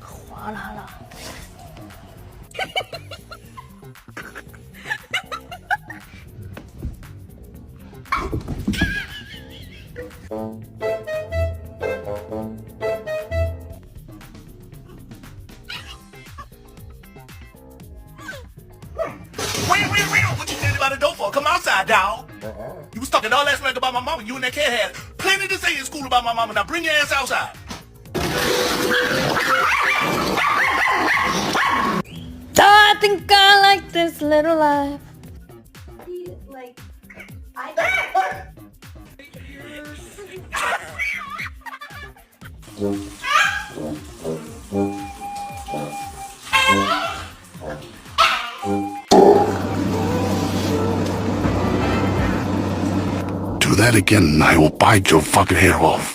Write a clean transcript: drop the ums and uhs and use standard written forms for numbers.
哗啦啦。What you standing by the door for? Come outside, dog. You was talking all that smack about my mama. You and that cat had plenty to say in school about my mama. Now bring your ass outside. I think I like this little life. Like, Do that again and I will bite your fucking head off.